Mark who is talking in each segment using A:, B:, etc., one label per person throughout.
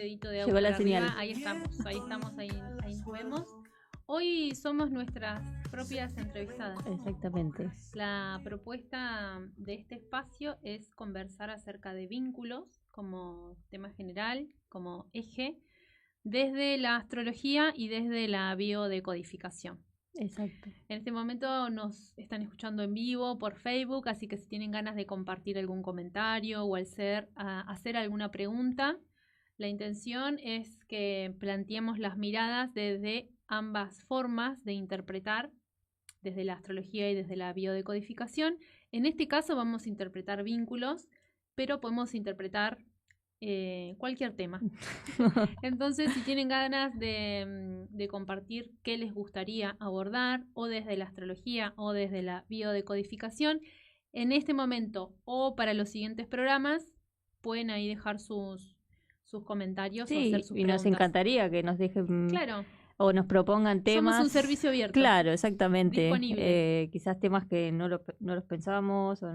A: dedito de
B: Llegó
A: agua
B: la
A: para
B: señal.
A: arriba. Ahí estamos, ahí nos vemos. Hoy somos nuestras propias entrevistadas.
B: Exactamente.
A: La propuesta de este espacio es conversar acerca de vínculos como tema general, como eje, desde la astrología y desde la biodecodificación.
B: Exacto.
A: En este momento nos están escuchando en vivo por Facebook, así que si tienen ganas de compartir algún comentario o hacer alguna pregunta, la intención es que planteemos las miradas desde ambas formas de interpretar, desde la astrología y desde la biodecodificación. En este caso vamos a interpretar vínculos, pero podemos interpretar cualquier tema. Entonces, si tienen ganas de compartir qué les gustaría abordar, o desde la astrología o desde la biodecodificación, en este momento o para los siguientes programas, pueden ahí dejar sus comentarios o hacer
B: Sí,
A: sus
B: y nos
A: preguntas.
B: encantaría que nos dejen
A: Claro.
B: o nos propongan temas.
A: Somos un servicio abierto.
B: Claro, exactamente.
A: Disponible.
B: Quizás temas que no los pensamos o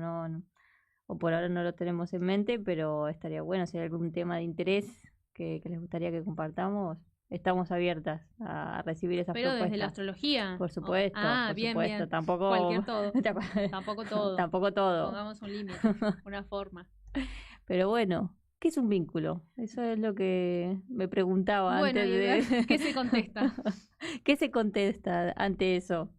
B: o por ahora no lo tenemos en mente, pero estaría bueno si hay algún tema de interés que les gustaría que compartamos. Estamos abiertas a recibir esas
A: Pero
B: propuestas.
A: desde la astrología.
B: Por supuesto, por
A: bien,
B: supuesto.
A: bien.
B: Tampoco
A: Cualquier todo. Tampoco todo.
B: Tampoco todo.
A: Pongamos un límite, una forma.
B: Pero bueno, ¿qué es un vínculo? Eso es lo que me preguntaba
A: Bueno,
B: antes de...
A: ¿qué se contesta?
B: ¿Qué se contesta ante eso?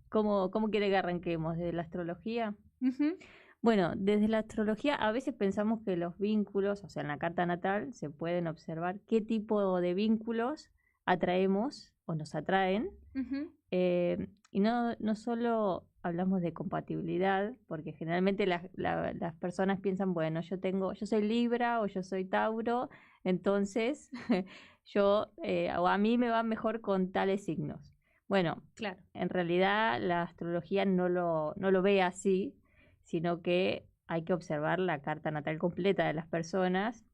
B: ¿Cómo quiere que arranquemos? ¿Desde la astrología?
A: Uh-huh.
B: Bueno, desde la astrología a veces pensamos que los vínculos, o sea, en la carta natal se pueden observar qué tipo de vínculos atraemos o nos atraen.
A: Uh-huh.
B: Y no solo hablamos de compatibilidad, porque generalmente las personas piensan, bueno, yo soy Libra o yo soy Tauro, entonces o a mí me va mejor con tales signos. Bueno,
A: claro.
B: En realidad la astrología no lo ve así, sino que hay que observar la carta natal completa de las personas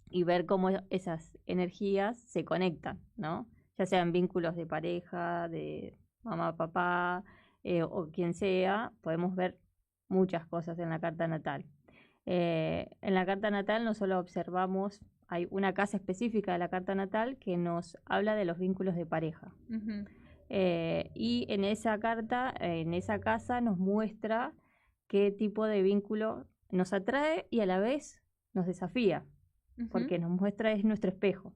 B: y ver cómo esas energías se conectan, ¿no? Ya sean vínculos de pareja, de mamá, papá, o quien sea, podemos ver muchas cosas en la carta natal. En la carta natal no solo observamos, hay una casa específica de la carta natal que nos habla de los vínculos de pareja.
A: Uh-huh.
B: Y en esa carta, en esa casa nos muestra qué tipo de vínculo nos atrae y a la vez nos desafía, uh-huh. Porque nos muestra, es nuestro espejo.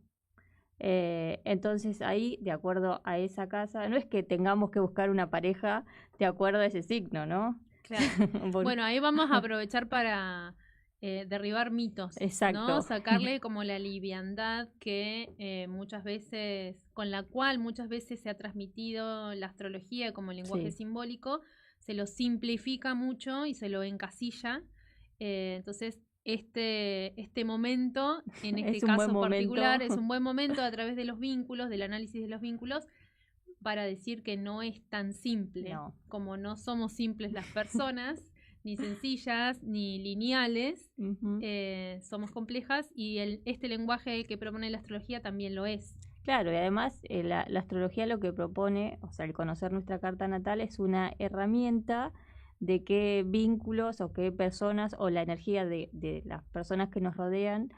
B: Entonces ahí, de acuerdo a esa casa, no es que tengamos que buscar una pareja de acuerdo a ese signo, ¿no?
A: Claro. Bueno, ahí vamos a aprovechar para derribar mitos.
B: Exacto.
A: ¿no? Sacarle como la liviandad que muchas veces, con la cual muchas veces se ha transmitido la astrología como lenguaje simbólico, se lo simplifica mucho y se lo encasilla. Entonces, este momento, en este caso particular, es un buen momento a través de los vínculos, del análisis de los vínculos, para decir que no es tan simple.
B: No.
A: Como no somos simples las personas, ni sencillas, ni lineales,
B: uh-huh.
A: Somos complejas y este lenguaje que propone la astrología también lo es.
B: Claro, y además la astrología lo que propone, o sea, el conocer nuestra carta natal es una herramienta de qué vínculos o qué personas o la energía de las personas que nos rodean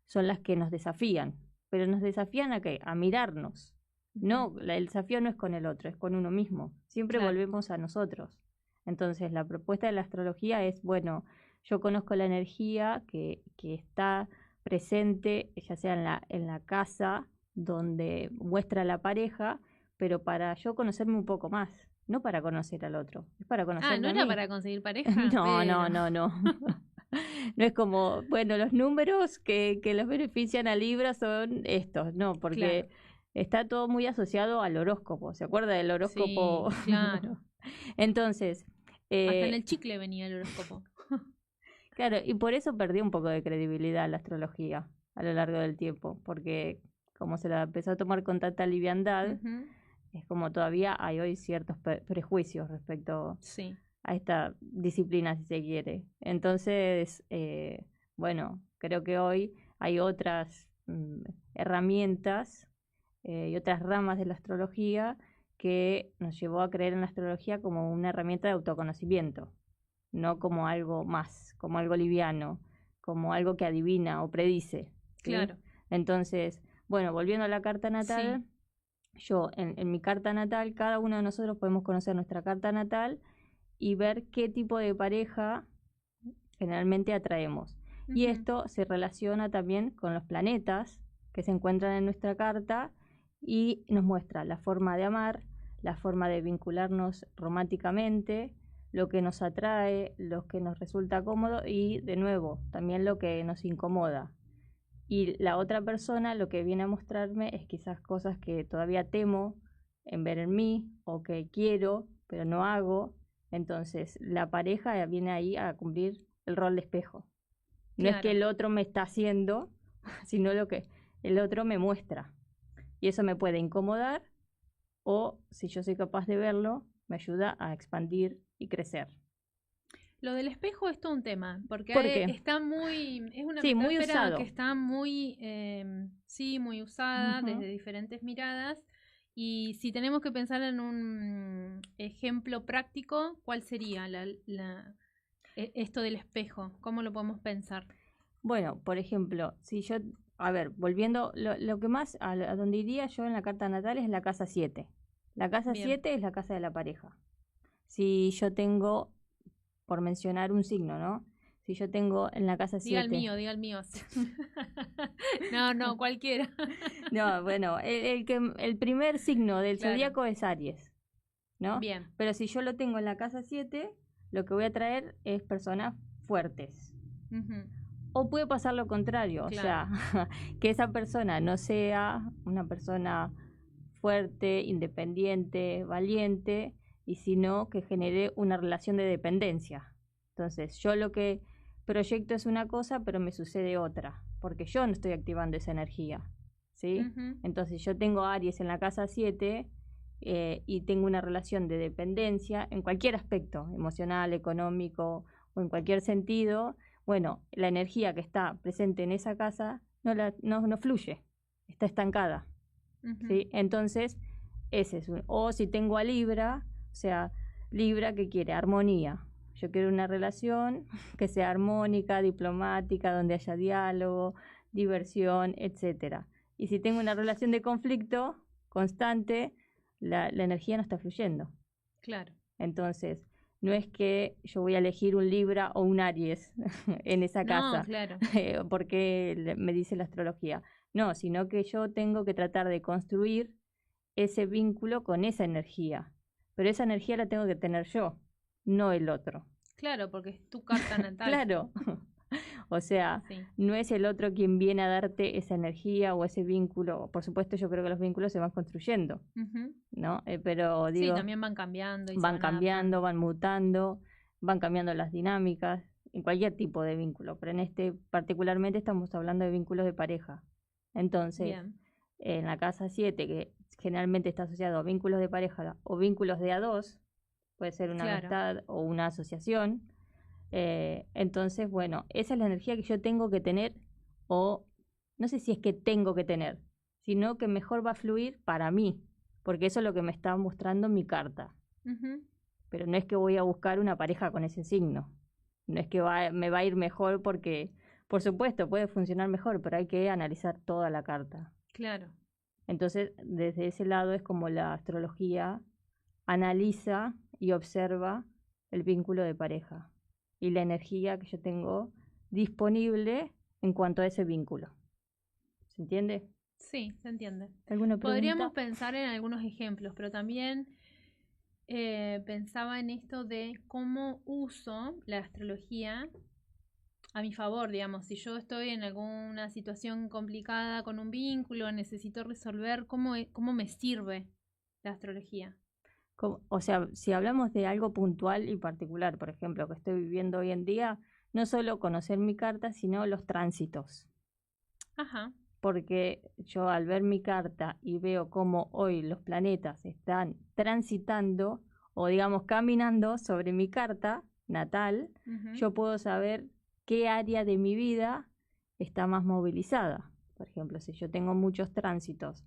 B: son las que nos desafían. Pero nos desafían ¿a qué? A mirarnos. No, el desafío no es con el otro, es con uno mismo. Siempre volvemos a nosotros. Entonces, la propuesta de la astrología es, bueno, yo conozco la energía que está presente, ya sea en la casa donde muestra la pareja, pero para yo conocerme un poco más, no para conocer al otro, es para conocerme a mí.
A: ¿no era para conseguir pareja?
B: No. No es como, bueno, los números que los benefician a Libra son estos, no, porque está todo muy asociado al horóscopo. ¿Se acuerda del horóscopo?
A: Sí, claro.
B: Entonces...
A: hasta en el chicle venía el horóscopo.
B: Claro, y por eso perdió un poco de credibilidad la astrología a lo largo del tiempo, porque como se la empezó a tomar con tanta liviandad,
A: uh-huh.
B: Es como todavía hay hoy ciertos prejuicios respecto a esta disciplina, si se quiere. Entonces, bueno, creo que hoy hay otras herramientas y otras ramas de la astrología que nos llevó a creer en la astrología como una herramienta de autoconocimiento, no como algo más, como algo liviano, como algo que adivina o predice. ¿sí?
A: Claro.
B: Entonces, bueno, volviendo a la carta natal, yo en mi carta natal, cada uno de nosotros podemos conocer nuestra carta natal y ver qué tipo de pareja generalmente atraemos. Y esto se relaciona también con los planetas que se encuentran en nuestra carta y nos muestra la forma de amar, la forma de vincularnos románticamente, lo que nos atrae, lo que nos resulta cómodo y, de nuevo, también lo que nos incomoda. Y la otra persona lo que viene a mostrarme es quizás cosas que todavía temo en ver en mí o que quiero pero no hago. Entonces la pareja viene ahí a cumplir el rol de espejo. No es que el otro me está haciendo, sino lo que el otro me muestra. Y eso me puede incomodar o, si yo soy capaz de verlo, me ayuda a expandir y crecer.
A: Lo del espejo es todo un tema, porque
B: ¿Por qué?
A: está muy, es una
B: Sí, muy
A: metáfora
B: usado.
A: que está muy, muy usada desde diferentes miradas. Y si tenemos que pensar en un ejemplo práctico, ¿cuál sería esto del espejo? ¿Cómo lo podemos pensar?
B: Bueno, por ejemplo, si yo, a ver, volviendo, lo que más a donde iría yo en la carta natal es la casa 7. La casa 7 es la casa de la pareja. Si yo tengo, por mencionar un signo, ¿no? Si yo tengo en la casa 7...
A: Diga el mío. No, cualquiera.
B: No, bueno, el primer signo del zodíaco es Aries, ¿no?
A: Bien.
B: Pero si yo lo tengo en la casa 7, lo que voy a traer es personas fuertes. O puede pasar lo contrario, o sea, que esa persona no sea una persona fuerte, independiente, valiente, y sino que genere una relación de dependencia. Entonces, yo lo que proyecto es una cosa, pero me sucede otra, porque yo no estoy activando esa energía, ¿sí? Entonces, yo tengo Aries en la casa 7 y tengo una relación de dependencia en cualquier aspecto, emocional, económico o en cualquier sentido. Bueno, la energía que está presente en esa casa no fluye, está estancada. ¿Sí? Entonces, ese es un... O si tengo a Libra, o sea, Libra que quiere armonía. Yo quiero una relación que sea armónica, diplomática, donde haya diálogo, diversión, etcétera. Y si tengo una relación de conflicto constante, la energía no está fluyendo.
A: Claro.
B: Entonces, no es que yo voy a elegir un Libra o un Aries en esa casa,
A: no, claro.
B: porque me dice la astrología. No, sino que yo tengo que tratar de construir ese vínculo con esa energía. Pero esa energía la tengo que tener yo, no el otro.
A: Claro, porque es tu carta natal.
B: Claro. O sea, no es el otro quien viene a darte esa energía o ese vínculo. Por supuesto, yo creo que los vínculos se van construyendo, ¿no? Pero digo...
A: Sí, también van cambiando.
B: Van cambiando, van mutando, van cambiando las dinámicas, en cualquier tipo de vínculo. Pero en este particularmente estamos hablando de vínculos de pareja. Entonces, en la casa 7, que generalmente está asociado a vínculos de pareja o vínculos de A2, puede ser una amistad o una asociación. Entonces, bueno, esa es la energía que yo tengo que tener, o no sé si es que tengo que tener, sino que mejor va a fluir para mí, porque eso es lo que me está mostrando mi carta. Pero no es que voy a buscar una pareja con ese signo. No es que me va a ir mejor porque, por supuesto, puede funcionar mejor, pero hay que analizar toda la carta.
A: Claro.
B: Entonces, desde ese lado es como la astrología analiza y observa el vínculo de pareja y la energía que yo tengo disponible en cuanto a ese vínculo. ¿Se entiende?
A: Sí, se entiende.
B: ¿Alguna pregunta?
A: Podríamos pensar en algunos ejemplos, pero también pensaba en esto de cómo uso la astrología a mi favor, digamos. Si yo estoy en alguna situación complicada con un vínculo, necesito resolver, ¿cómo me sirve la astrología?
B: O sea, si hablamos de algo puntual y particular, por ejemplo, que estoy viviendo hoy en día, no solo conocer mi carta, sino los tránsitos.
A: Ajá.
B: Porque yo al ver mi carta y veo cómo hoy los planetas están transitando o digamos caminando sobre mi carta natal, yo puedo saber qué área de mi vida está más movilizada. Por ejemplo, si yo tengo muchos tránsitos,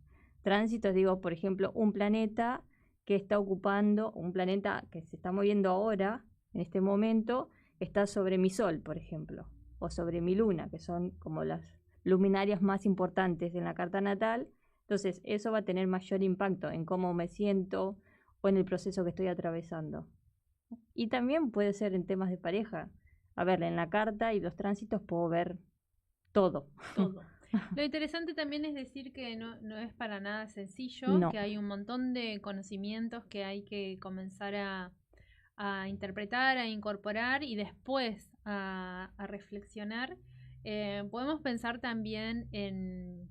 B: digo, por ejemplo, un planeta que está ocupando, un planeta que se está moviendo ahora, en este momento, está sobre mi Sol, por ejemplo, o sobre mi Luna, que son como las luminarias más importantes en la carta natal. Entonces, eso va a tener mayor impacto en cómo me siento o en el proceso que estoy atravesando. Y también puede ser en temas de pareja. A ver, en la carta y los tránsitos puedo ver todo.
A: Todo. Lo interesante también es decir que no es para nada sencillo,
B: No.
A: que hay un montón de conocimientos que hay que comenzar a interpretar, a incorporar y después a reflexionar. Podemos pensar también en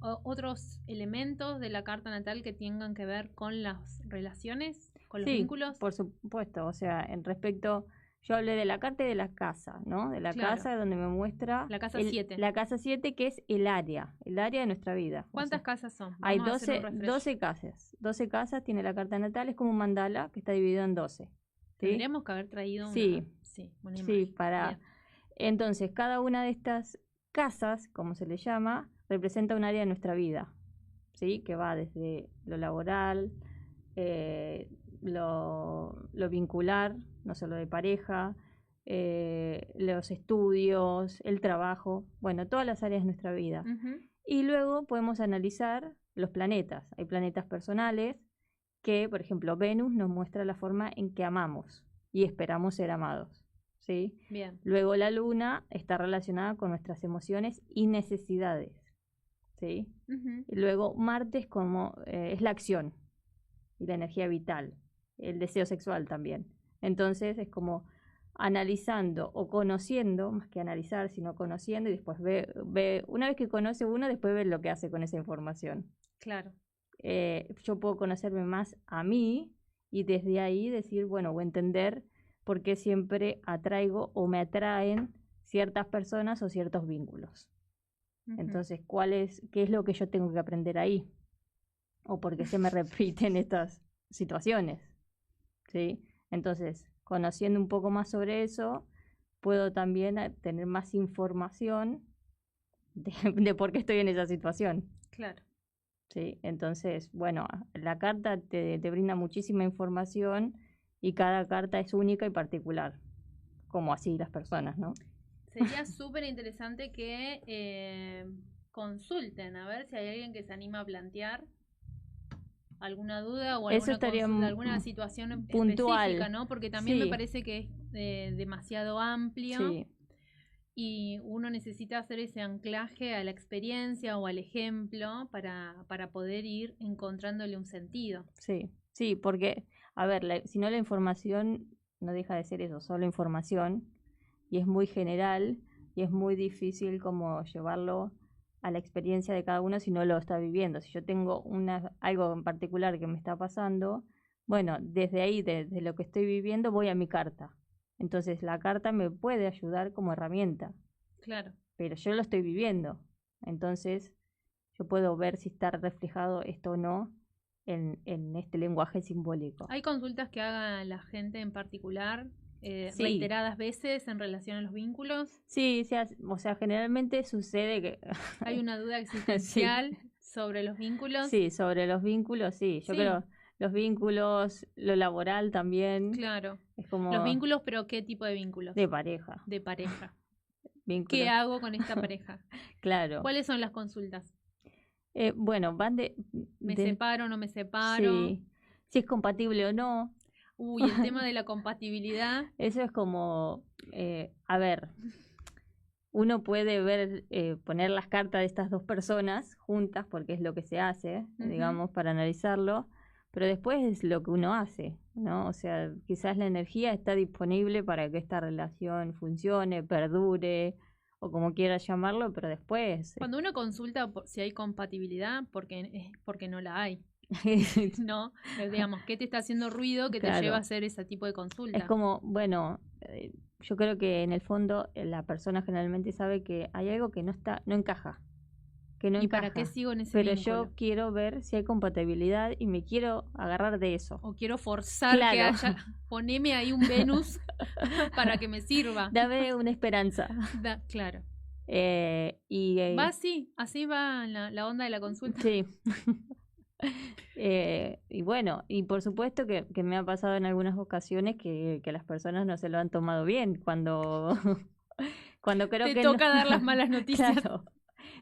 A: otros elementos de la carta natal que tengan que ver con las relaciones, con los vínculos.
B: Por supuesto, o sea, en respecto, yo hablé de la carta y de la casa, ¿no? De la casa donde me muestra
A: la casa 7.
B: La casa 7, que es el área de nuestra vida.
A: ¿Cuántas casas son?
B: Hay 12 casas. 12 casas tiene la carta natal, es como un mandala que está dividido en 12. ¿Sí?
A: Tendríamos que haber traído una imagen.
B: Sí, para... Bien. Entonces, cada una de estas casas, como se le llama, representa un área de nuestra vida, ¿sí? Que va desde lo laboral, lo vincular, no solo de pareja, los estudios, el trabajo, bueno, todas las áreas de nuestra vida. Y luego podemos analizar los planetas. Hay planetas personales que, por ejemplo, Venus nos muestra la forma en que amamos y esperamos ser amados. ¿Sí?
A: Bien.
B: Luego la luna está relacionada con nuestras emociones y necesidades. ¿Sí? Y luego Marte es como es la acción y la energía vital, el deseo sexual también. Entonces es como analizando o conociendo, más que analizar, sino conociendo, y después ve una vez que conoce uno, después ve lo que hace con esa información.
A: Claro.
B: Yo puedo conocerme más a mí y desde ahí decir, bueno, o entender por qué siempre atraigo o me atraen ciertas personas o ciertos vínculos. Entonces, ¿qué es lo que yo tengo que aprender ahí? O por qué se me repiten estas situaciones. ¿Sí? Entonces, conociendo un poco más sobre eso, puedo también tener más información de por qué estoy en esa situación.
A: Claro.
B: ¿Sí? Entonces, bueno, la carta te brinda muchísima información y cada carta es única y particular, como así las personas, ¿no?
A: Sería súper interesante que consulten, a ver si hay alguien que se anima a plantear alguna duda o alguna situación puntual, específica, ¿no? Porque también me parece que es demasiado amplio y uno necesita hacer ese anclaje a la experiencia o al ejemplo para poder ir encontrándole un sentido.
B: Sí, porque, a ver, si no la información no deja de ser eso, solo información, y es muy general y es muy difícil como llevarlo a la experiencia de cada uno si no lo está viviendo. Si yo tengo algo en particular que me está pasando, bueno, desde ahí, desde lo que estoy viviendo, voy a mi carta. Entonces la carta me puede ayudar como herramienta.
A: Claro.
B: Pero yo lo estoy viviendo. Entonces yo puedo ver si está reflejado esto o no en este lenguaje simbólico.
A: ¿Hay consultas que haga la gente en particular reiteradas veces en relación a los vínculos?
B: Sí, o sea, generalmente sucede que...
A: ¿Hay una duda existencial sobre los vínculos?
B: Sí, sobre los vínculos, sí. Yo creo los vínculos, lo laboral también.
A: Claro.
B: Es como...
A: Los vínculos, pero ¿qué tipo de vínculos?
B: De pareja.
A: De pareja. ¿Qué hago con esta pareja?
B: Claro.
A: ¿Cuáles son las consultas?
B: Bueno, van
A: ¿Me separo o no me separo?
B: Sí. Si es compatible o no.
A: Uy, el tema de la compatibilidad.
B: Eso es como, a ver, uno puede poner las cartas de estas dos personas juntas, porque es lo que se hace, digamos, para analizarlo, pero después es lo que uno hace, ¿no? O sea, quizás la energía está disponible para que esta relación funcione, perdure, o como quieras llamarlo, pero después...
A: Cuando uno consulta si hay compatibilidad, es porque no la hay. No, digamos, ¿qué te está haciendo ruido que te lleva a hacer ese tipo de consulta?
B: Es como, bueno, yo creo que en el fondo la persona generalmente sabe que hay algo que no encaja. Que no encaja.
A: ¿Para qué sigo en ese
B: Pero
A: vínculo?
B: yo quiero ver si hay compatibilidad y me quiero agarrar de eso.
A: O quiero forzar que haya, poneme ahí un Venus para que me sirva.
B: Dame una esperanza.
A: Claro.
B: Va
A: así va la onda de la consulta.
B: Sí. Y bueno, y por supuesto que me ha pasado en algunas ocasiones que las personas no se lo han tomado bien cuando Cuando creo
A: Te
B: que
A: toca dar las malas noticias.
B: Claro.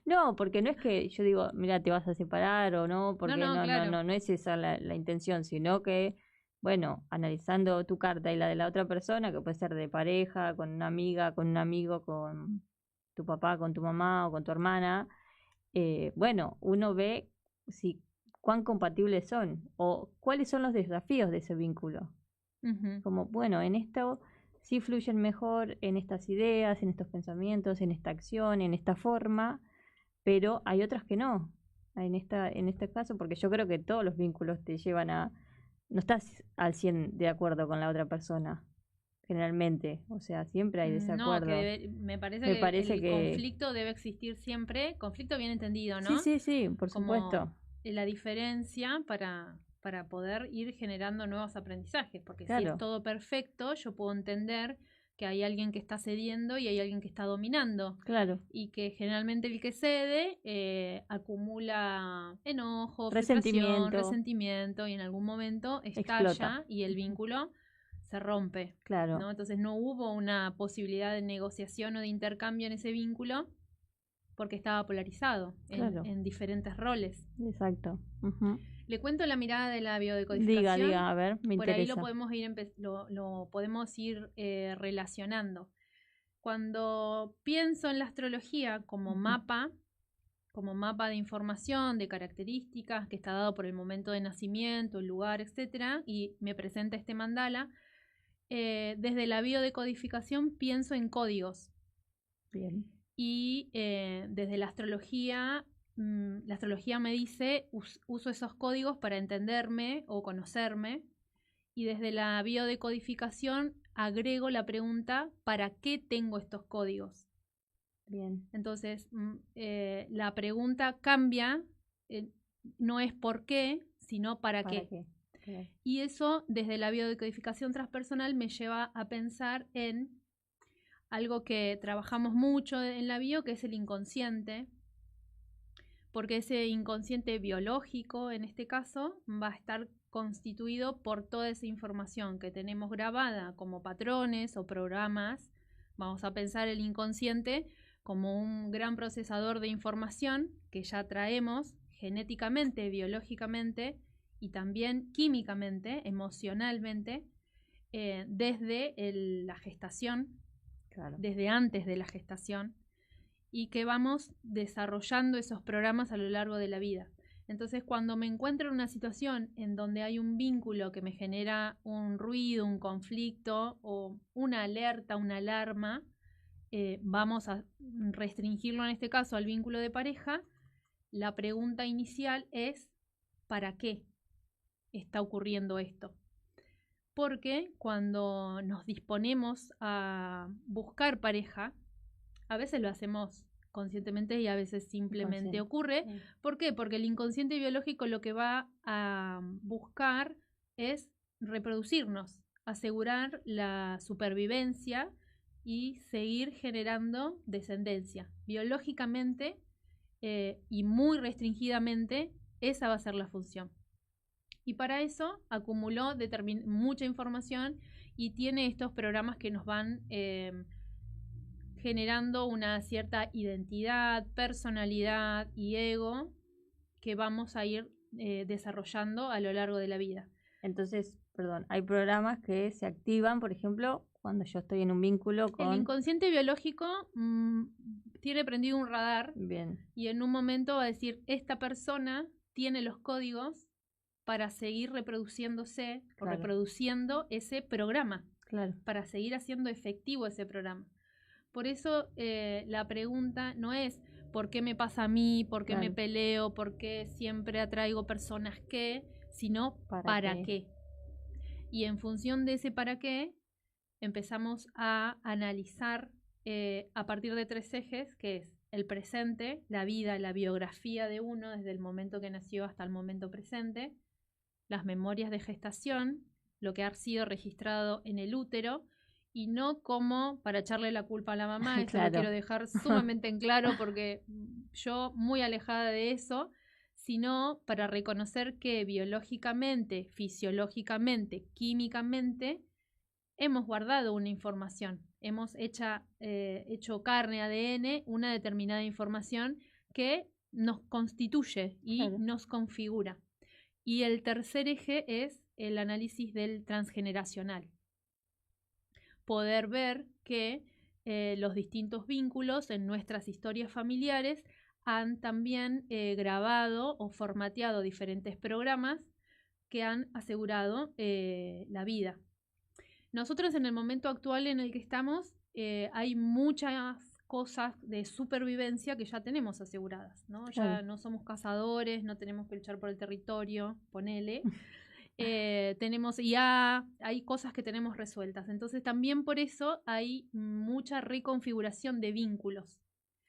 B: No, porque no es que yo digo, mira, te vas a separar o no, porque
A: claro.
B: no es esa la intención, sino que, bueno, analizando tu carta y la de la otra persona, que puede ser de pareja, con una amiga, con un amigo, con tu papá, con tu mamá o con tu hermana, bueno, uno ve si cuán compatibles son o cuáles son los desafíos de ese vínculo.
A: Ujú.
B: Como, bueno, en esto sí fluyen mejor en estas ideas, en estos pensamientos, en esta acción, en esta forma, pero hay otras que no. En este caso, porque yo creo que todos los vínculos te llevan a... No estás al 100 de acuerdo con la otra persona, generalmente. O sea, siempre hay
A: No,
B: desacuerdos.
A: me parece
B: Me
A: que
B: parece
A: el
B: que...
A: conflicto debe existir siempre, conflicto bien entendido,
B: Sí,
A: ¿no?
B: sí, sí, por
A: Como
B: supuesto.
A: la diferencia para poder ir generando nuevos aprendizajes, porque si es
B: Claro,
A: todo perfecto, yo puedo entender que hay alguien que está cediendo y hay alguien que está dominando,
B: claro.
A: y que generalmente el que cede acumula enojo, frustración,
B: Resentimiento,
A: resentimiento, y en algún momento
B: explota.
A: estalla y el vínculo se rompe,
B: Claro,
A: ¿no? Entonces no hubo una posibilidad de negociación o de intercambio en ese vínculo porque estaba polarizado
B: claro.
A: en diferentes roles.
B: Exacto. Ujú.
A: Le cuento la mirada de la
B: Diga,
A: biodecodificación,
B: diga, a ver, me
A: por ahí lo
B: interesa.
A: podemos lo podemos ir relacionando. Cuando pienso en la astrología
B: Ujú.
A: como mapa de información, de características, que está dado por el momento de nacimiento, el lugar, etcétera, y me presenta este mandala, desde la biodecodificación pienso en códigos.
B: Bien.
A: Y desde la astrología me dice, uso esos códigos para entenderme o conocerme. Y desde la biodecodificación agrego la pregunta, ¿para qué tengo estos códigos?
B: Bien.
A: Entonces, la pregunta cambia, eh, no es por qué, sino para
B: ¿Para
A: qué.
B: qué? Claro.
A: Y eso, desde la biodecodificación transpersonal, me lleva a pensar en algo que trabajamos mucho en la bio, que es el inconsciente, porque ese inconsciente biológico, en este caso, va a estar constituido por toda esa información que tenemos grabada como patrones o programas. Vamos a pensar el inconsciente como un gran procesador de información que ya traemos genéticamente, biológicamente y también químicamente, emocionalmente, desde la gestación,
B: Claro.
A: desde antes de la gestación, y que vamos desarrollando esos programas a lo largo de la vida. Entonces, cuando me encuentro en una situación en donde hay un vínculo que me genera un ruido, un conflicto o una alerta, una alarma, vamos a restringirlo en este caso al vínculo de pareja. La pregunta inicial es, ¿para qué está ocurriendo esto? Porque cuando nos disponemos a buscar pareja, a veces lo hacemos conscientemente y a veces simplemente ocurre. ¿Por qué? Porque el inconsciente biológico lo que va a buscar es reproducirnos, asegurar la supervivencia y seguir generando descendencia. Biológicamente y muy restringidamente, esa va a ser la función. Y para eso acumuló mucha información y tiene estos programas que nos van generando una cierta identidad, personalidad y ego que vamos a ir desarrollando a lo largo de la vida.
B: Entonces, perdón, hay programas que se activan, por ejemplo, cuando yo estoy en un vínculo con...
A: El inconsciente biológico tiene prendido un radar.
B: Bien.
A: Y en un momento va a decir, esta persona tiene los códigos para seguir reproduciéndose, claro, o reproduciendo ese programa,
B: claro,
A: para seguir haciendo efectivo ese programa. Por eso la pregunta no es ¿por qué me pasa a mí? ¿Por qué claro, me peleo? ¿Por qué siempre atraigo personas que? Sino ¿para qué? Y en función de ese para qué, empezamos a analizar a partir de 3 ejes, que es el presente, la vida, la biografía de uno desde el momento que nació hasta el momento presente, las memorias de gestación, lo que ha sido registrado en el útero, y no como para echarle la culpa a la mamá. Eso claro, lo quiero dejar sumamente en claro porque yo muy alejada de eso, sino para reconocer que biológicamente, fisiológicamente, químicamente, hemos guardado una información. hemos hecho carne, ADN, una determinada información que nos constituye y
B: Claro.
A: nos configura. Y el tercer eje es el análisis del transgeneracional. Poder ver que los distintos vínculos en nuestras historias familiares han también grabado o formateado diferentes programas que han asegurado la vida. Nosotros en el momento actual en el que estamos, hay muchas cosas de supervivencia que ya tenemos aseguradas, ¿no? Ya
B: Claro.
A: no somos cazadores, no tenemos que luchar por el territorio, ponele. Tenemos IA, hay cosas que tenemos resueltas. Entonces también por eso hay mucha reconfiguración de vínculos.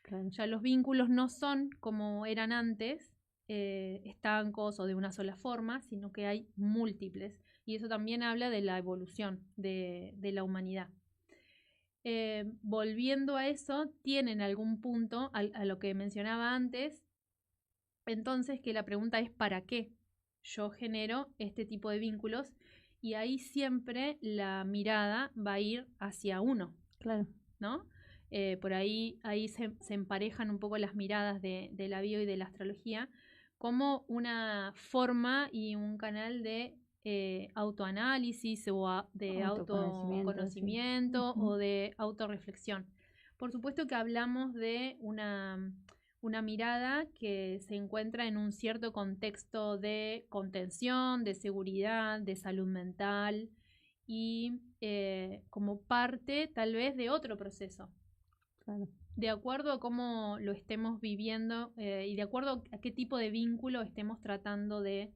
B: Claro.
A: Ya los vínculos no son como eran antes, estancos o de una sola forma, sino que hay múltiples. Y eso también habla de la evolución de la humanidad. Volviendo a eso, tienen algún punto a lo que mencionaba antes, entonces que la pregunta es ¿para qué yo genero este tipo de vínculos? Y ahí siempre la mirada va a ir hacia uno,
B: Claro.
A: ¿no? Por ahí se emparejan un poco las miradas de la bio y de la astrología como una forma y un canal de autoanálisis o de autoconocimiento
B: Sí.
A: o de autorreflexión. Por supuesto que hablamos de una mirada que se encuentra en un cierto contexto de contención, de seguridad, de salud mental y como parte tal vez de otro proceso.
B: Claro.
A: De acuerdo a cómo lo estemos viviendo y de acuerdo a qué tipo de vínculo estemos tratando de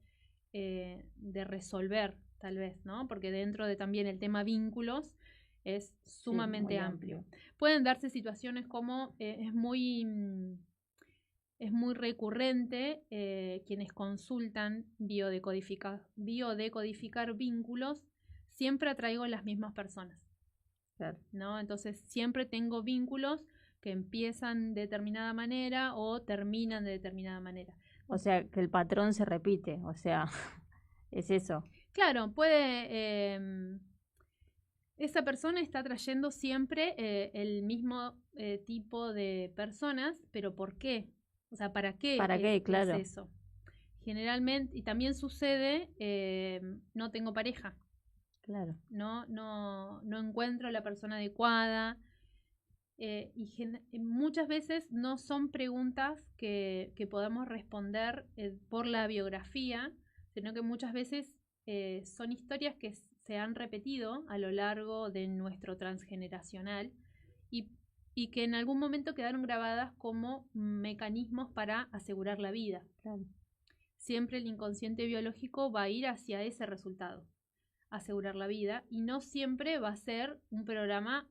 A: resolver, tal vez, ¿no? Porque dentro de también el tema vínculos es sumamente amplio. Pueden darse situaciones como es muy recurrente quienes consultan biodecodificar vínculos, siempre atraigo a las mismas personas.
B: Claro.
A: ¿No? Entonces siempre tengo vínculos que empiezan de determinada manera o terminan de determinada manera.
B: O sea, que el patrón se repite, o sea, es eso.
A: Claro, puede... esa persona está trayendo siempre el mismo tipo de personas, pero ¿por qué? O sea, ¿para qué,
B: Claro.
A: es eso? Generalmente, y también sucede, no tengo pareja.
B: Claro.
A: No encuentro a la persona adecuada. Y muchas veces no son preguntas que podamos responder por la biografía, sino que muchas veces son historias que se han repetido a lo largo de nuestro transgeneracional y que en algún momento quedaron grabadas como mecanismos para asegurar la vida.
B: Claro.
A: Siempre el inconsciente biológico va a ir hacia ese resultado, asegurar la vida, y no siempre va a ser un programa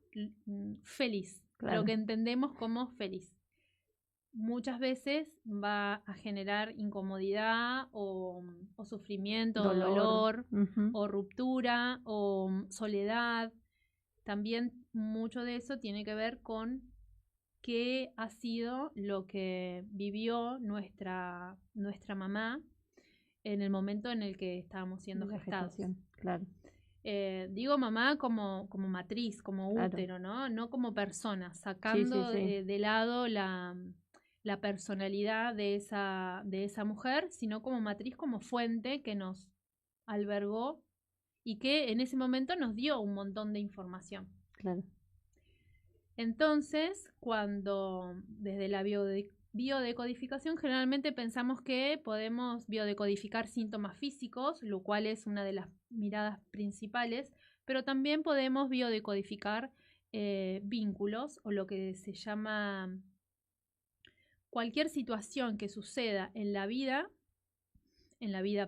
A: feliz,
B: Claro.
A: lo que entendemos como feliz. Muchas veces va a generar incomodidad o sufrimiento, dolor o ruptura o soledad. También mucho de eso tiene que ver con qué ha sido lo que vivió nuestra mamá en el momento en el que estábamos siendo gestados.
B: Claro.
A: Digo mamá como matriz, como
B: Claro.
A: útero, ¿no? No como persona, sacando
B: Sí.
A: de lado la personalidad de esa mujer, sino como matriz, como fuente que nos albergó y que en ese momento nos dio un montón de información.
B: Claro.
A: Entonces, cuando desde la biodecodificación generalmente pensamos que podemos biodecodificar síntomas físicos, lo cual es una de las miradas principales, pero también podemos biodecodificar vínculos o lo que se llama cualquier situación que suceda en la vida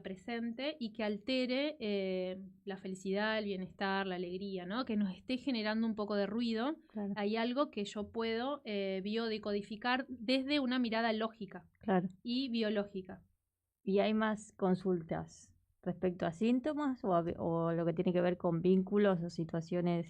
A: presente y que altere la felicidad, el bienestar, la alegría, ¿no? Que nos esté generando un poco de ruido.
B: Claro.
A: Hay algo que yo puedo biodecodificar desde una mirada lógica.
B: Claro.
A: Y biológica.
B: ¿Y hay más consultas respecto a síntomas o lo que tiene que ver con vínculos o situaciones?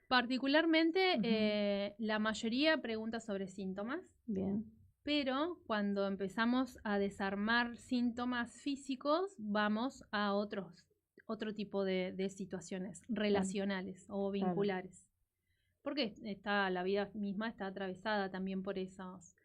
A: Particularmente, la mayoría pregunta sobre síntomas.
B: Bien.
A: Pero cuando empezamos a desarmar síntomas físicos, vamos a otro tipo de situaciones relacionales o vinculares. porque la vida misma está atravesada también por esos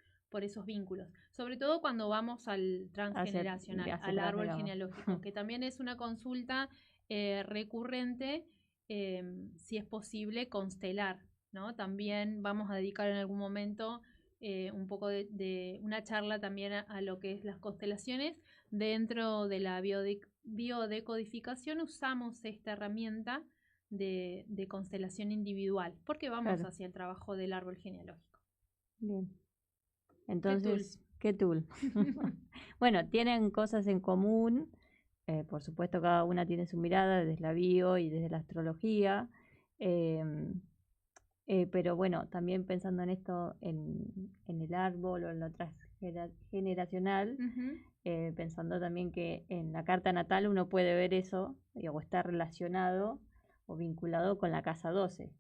A: vínculos. Sobre todo cuando vamos al transgeneracional, al árbol genealógico, que también es una consulta recurrente, si es posible constelar, ¿no? También vamos a dedicar en algún momento un poco de una charla también a lo que es las constelaciones. Dentro de la biodecodificación usamos esta herramienta de constelación individual, porque vamos hacia el trabajo del árbol genealógico.
B: Bien. Entonces, ¿qué tool? Bueno, tienen cosas en común. Por supuesto, cada una tiene su mirada desde la bio y desde la astrología. Pero bueno, también pensando en esto, en el árbol o en lo transgeneracional, pensando también que en la carta natal uno puede ver eso, o está relacionado o vinculado con la casa 12,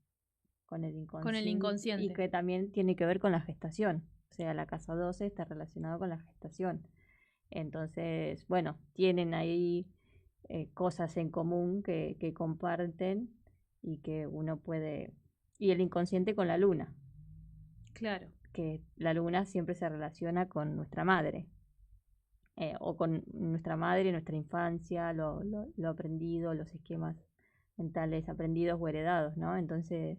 B: con el inconsciente. Y que también tiene que ver con la gestación. O sea, la casa 12 está relacionado con la gestación. Entonces, bueno, tienen ahí cosas en común que comparten y que uno puede... Y el inconsciente con la luna.
A: Claro.
B: Que la luna siempre se relaciona con nuestra madre. O con nuestra madre, nuestra infancia, lo aprendido, los esquemas mentales aprendidos o heredados, ¿no? Entonces,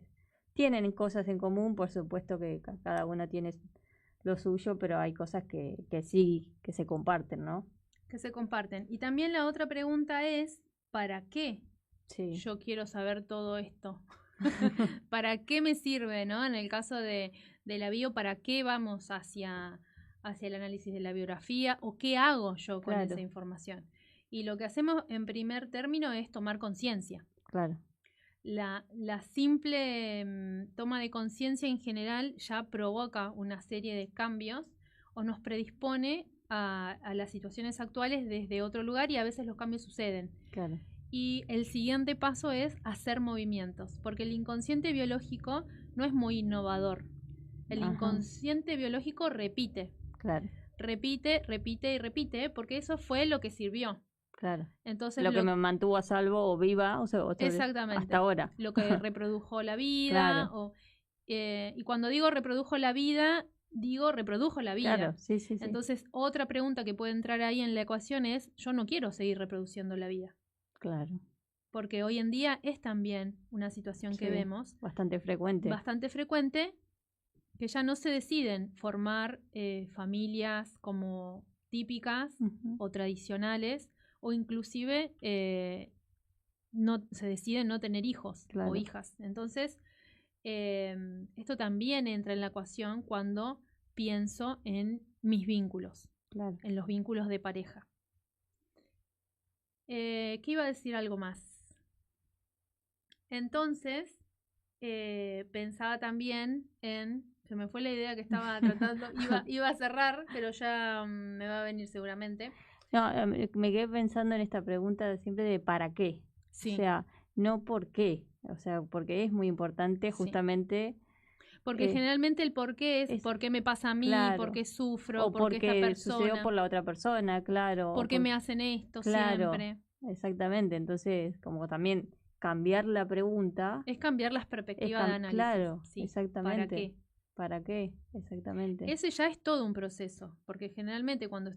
B: tienen cosas en común, por supuesto que cada uno tiene lo suyo, pero hay cosas que sí, que se comparten, ¿no?
A: Que se comparten. Y también la otra pregunta es, ¿para qué yo quiero saber todo esto? ¿Para qué me sirve, no? En el caso de la bio, ¿para qué vamos hacia el análisis de la biografía? ¿O qué hago yo con esa información? Y lo que hacemos en primer término es tomar conciencia.
B: Claro.
A: La simple toma de conciencia en general ya provoca una serie de cambios o nos predispone a las situaciones actuales desde otro lugar, y a veces los cambios suceden.
B: Claro.
A: Y el siguiente paso es hacer movimientos, porque el inconsciente biológico no es muy innovador. El inconsciente biológico repite.
B: Claro.
A: Repite y repite, porque eso fue lo que sirvió.
B: Claro.
A: Entonces,
B: lo que me mantuvo a salvo o viva,
A: exactamente,
B: hasta ahora.
A: Lo que reprodujo la vida.
B: Claro.
A: Y cuando digo reprodujo la vida, digo reprodujo la vida.
B: Claro, sí.
A: Entonces, otra pregunta que puede entrar ahí en la ecuación es, yo no quiero seguir reproduciendo la vida.
B: Claro.
A: Porque hoy en día es también una situación que vemos.
B: Bastante frecuente.
A: Que ya no se deciden formar familias como típicas o tradicionales, o inclusive no se deciden no tener hijos o hijas. Entonces, esto también entra en la ecuación cuando pienso en mis vínculos, en los vínculos de pareja. ¿Qué iba a decir algo más? Entonces, pensaba también en... Se me fue la idea que estaba tratando. Iba a cerrar, pero ya me va a venir seguramente.
B: No, me quedé pensando en esta pregunta siempre de ¿para qué?
A: Sí.
B: O sea, no por qué. O sea, porque es muy importante justamente...
A: Porque generalmente el por qué es por qué me pasa a mí, por qué sufro,
B: o porque esta persona, sucedió por la otra persona, claro.
A: ¿Por qué me hacen esto siempre?
B: Exactamente. Entonces, como también cambiar la pregunta...
A: Es cambiar las perspectivas de análisis.
B: Claro, exactamente. ¿Para qué? Exactamente.
A: Ese ya es todo un proceso, porque generalmente cuando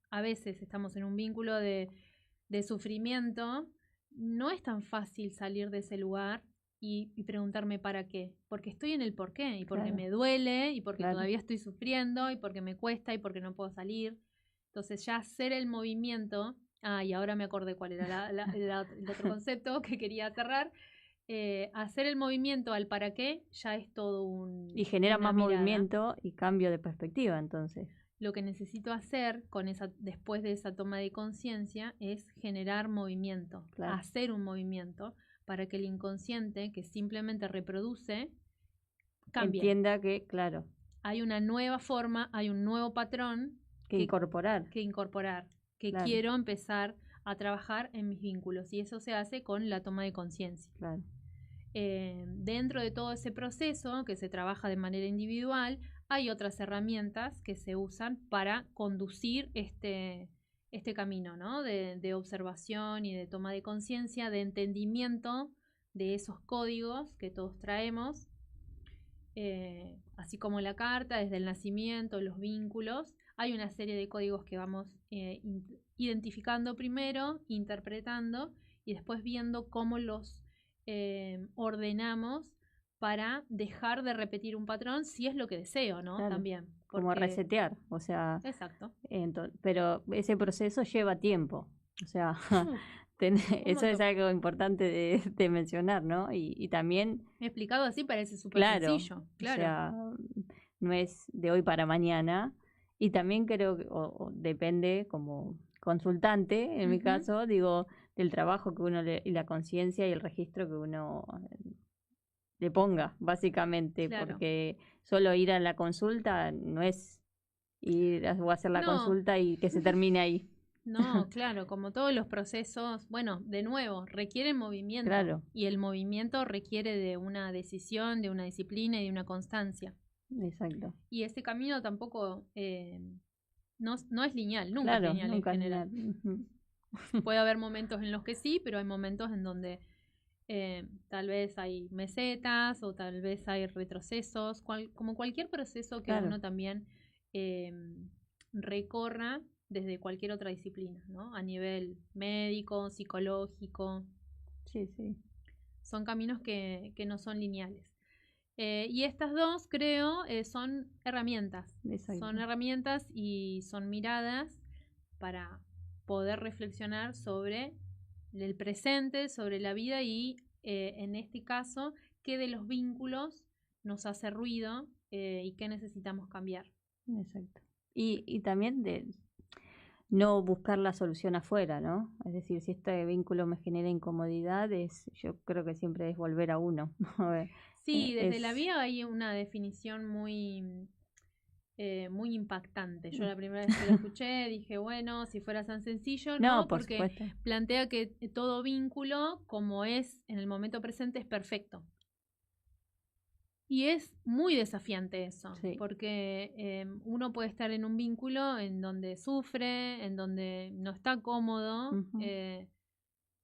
A: a veces estamos en un vínculo de sufrimiento, no es tan fácil salir de ese lugar y preguntarme para qué. Porque estoy en el por qué, y porque me duele, y porque todavía estoy sufriendo, y porque me cuesta, y porque no puedo salir. Entonces ya hacer el movimiento... y ahora me acordé cuál era el otro concepto que quería cerrar. Hacer el movimiento al para qué ya es todo un...
B: Y genera más movimiento y cambio de perspectiva, entonces.
A: Lo que necesito hacer después de esa toma de conciencia es generar movimiento, hacer un movimiento para que el inconsciente, que simplemente reproduce, cambie.
B: Entienda que,
A: hay una nueva forma, hay un nuevo patrón
B: que incorporar.
A: Que quiero empezar a trabajar en mis vínculos, y eso se hace con la toma de conciencia. Dentro de todo ese proceso que se trabaja de manera individual, hay otras herramientas que se usan para conducir este camino, ¿no? de observación y de toma de conciencia, de entendimiento de esos códigos que todos traemos así como la carta, desde el nacimiento, los vínculos, hay una serie de códigos que vamos identificando primero, interpretando y después viendo cómo los ordenamos para dejar de repetir un patrón si es lo que deseo, ¿no?
B: Claro.
A: También.
B: Como resetear, o sea,
A: exacto.
B: Pero ese proceso lleva tiempo, o sea, eso es algo importante de mencionar, ¿no? Y también...
A: Explicado así parece súper sencillo, claro.
B: O sea, no es de hoy para mañana, y también creo que o depende como consultante, en mi caso, digo, del trabajo que uno y la conciencia y el registro que uno le ponga, básicamente, porque solo ir a la consulta no es ir o hacer la consulta y que se termine ahí.
A: No, claro, como todos los procesos, bueno, de nuevo, requieren movimiento.
B: Claro.
A: Y el movimiento requiere de una decisión, de una disciplina y de una constancia.
B: Exacto.
A: Y ese camino tampoco no es lineal, nunca es lineal en general. Puede haber momentos en los que sí, pero hay momentos en donde tal vez hay mesetas o tal vez hay retrocesos, como cualquier proceso que uno también recorra desde cualquier otra disciplina, ¿no? A nivel médico, psicológico.
B: Sí, sí.
A: Son caminos que no son lineales. Y estas dos, creo, son herramientas.
B: Exacto.
A: Son herramientas y son miradas para poder reflexionar sobre el presente, sobre la vida y, en este caso, qué de los vínculos nos hace ruido y qué necesitamos cambiar.
B: Exacto. Y también de no buscar la solución afuera, ¿no? Es decir, si este vínculo me genera incomodidad, yo creo que siempre es volver a uno.
A: Sí, desde la vida hay una definición muy impactante. Yo la primera vez que lo escuché dije, bueno, si fuera tan sencillo, no,
B: por
A: porque
B: supuesto.
A: plantea que todo vínculo, como es en el momento presente, es perfecto. Y es muy desafiante eso, porque uno puede estar en un vínculo en donde sufre, en donde no está cómodo,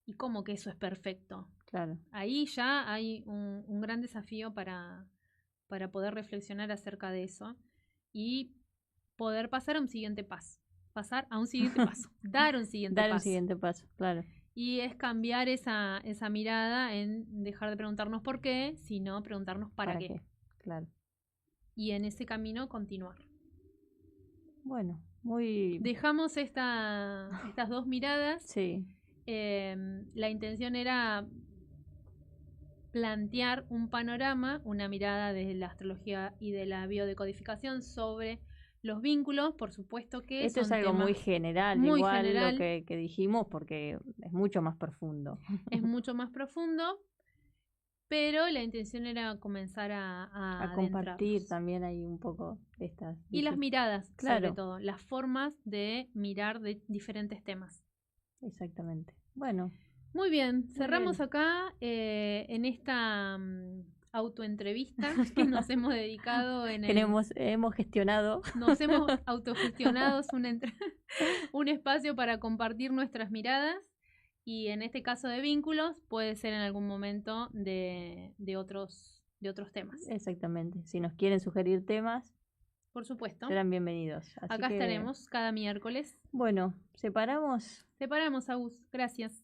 A: y como que eso es perfecto.
B: Claro.
A: Ahí ya hay un gran desafío para poder reflexionar acerca de eso y poder pasar a un siguiente paso. Pasar a un siguiente paso. Dar un siguiente paso.
B: Dar un siguiente paso, claro.
A: Y es cambiar esa mirada en dejar de preguntarnos por qué, sino preguntarnos para qué.
B: Claro.
A: Y en ese camino continuar.
B: Bueno, muy...
A: Dejamos estas dos miradas.
B: Sí.
A: La intención era plantear un panorama, una mirada desde la astrología y de la biodecodificación sobre los vínculos, por supuesto que
B: esto es algo muy general,
A: muy
B: igual
A: general,
B: lo que dijimos, porque es mucho más profundo.
A: Es mucho más profundo, pero la intención era comenzar a
B: compartir también ahí un poco de estas.
A: Y las miradas, sobre todo, las formas de mirar de diferentes temas.
B: Exactamente. Bueno.
A: Muy bien, cerramos acá en esta autoentrevista que nos hemos dedicado
B: hemos gestionado.
A: Nos hemos autogestionado un espacio para compartir nuestras miradas y en este caso de vínculos puede ser en algún momento de otros temas.
B: Exactamente, si nos quieren sugerir temas,
A: por supuesto,
B: serán bienvenidos.
A: Acá estaremos cada miércoles.
B: Bueno, separamos.
A: Separamos, Agus, gracias.